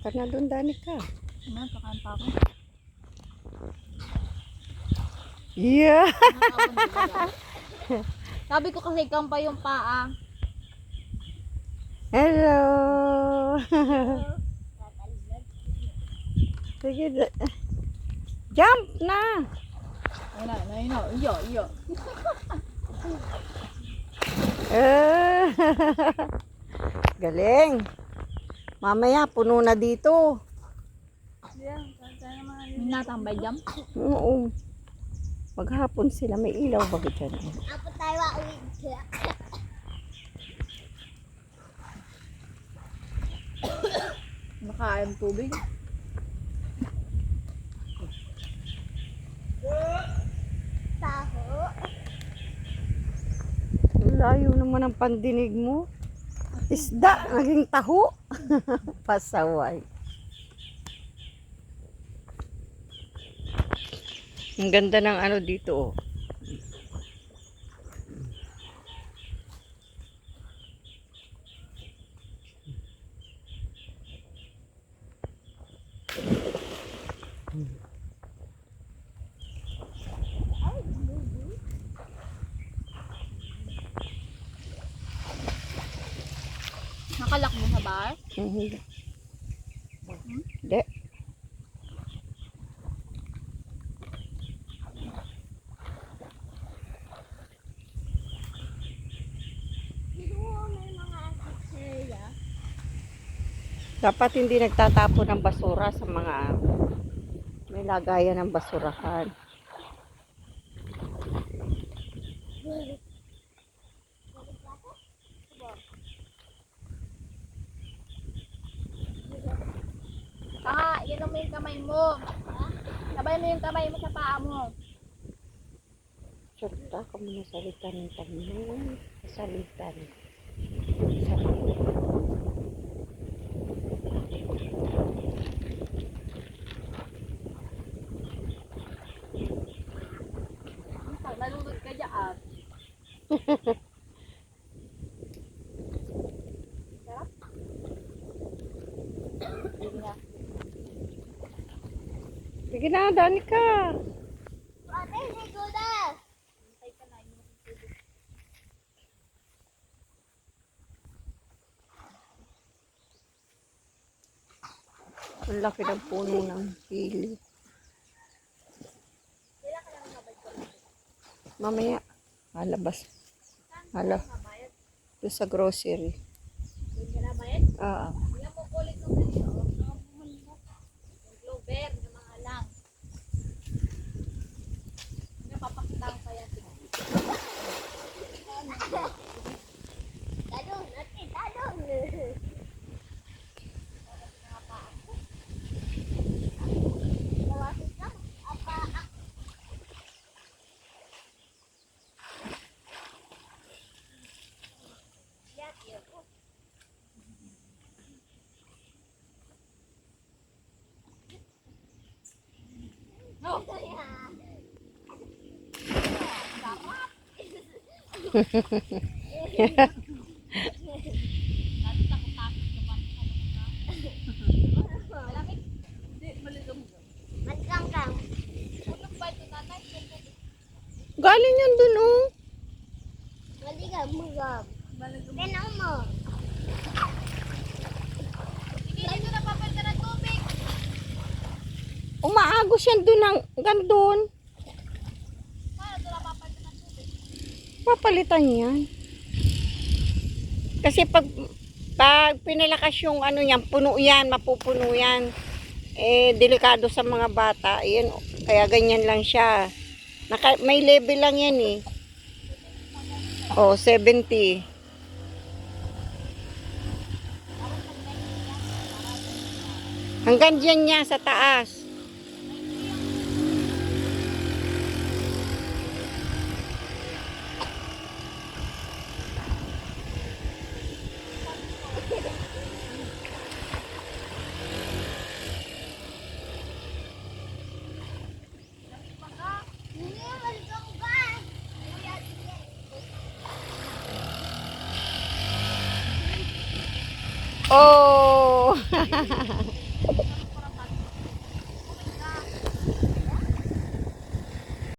ka na doon, Danica. Ano, kakain pa ako. Yeah! Sabi ko kasi ikaw pa yung paa. Hello! Sige, jump na! Ayun na. Iyo. Galing! Mamaya, puno na dito. May natambay dyan. Oo. Maghapon sila. May ilaw ba dyan? Ako tayo ulit. Nakaayang tubig. Taho. Layo naman ang pandinig mo. Isda, naging taho. Pasaway. Ang ganda ng ano dito, oh. Nakalak mo sa bar? Hindi. Hindi. Dito may mga kutsilya. Dapat hindi nagtatapon ng basura sa mga may lagayan ng basurahan. Iyan mo yung kamay mo. Sabay mo yung kamay mo sa paa mo. Sorta ka muna salitan ng tanong. Salitan. Nalulod ka dyan. Sarap? Sige nga. Sige na, Danica. Ate, ligo na. Hintay ka na. Inom ng tubig. Ang laki ng puno ng pili. Mamaya, halabas. Hala. Doon sa grocery. Doon ka na bayad? Oo. Ilan mo kulit ng ganito? Yung clover na mga lang. Napapakitang pa yan. Talong, ate, talong. Tawasin ka. Apa, Magkangkang. Galing yan dun, oh. Mali ka, mugab. Tinaw mo. Hindi dito napapalta ng tubig. Umaagos yan dun, gandun. Paano ito napapalta ng tubig? Papalitan yan. Kasi pag pinalakas yung ano yan, puno yan, mapupuno yan. Eh, delikado sa mga bata. Ayan, kaya ganyan lang siya. May level lang yan eh. Oh, 70. Hanggang dyan niya sa taas. Oh!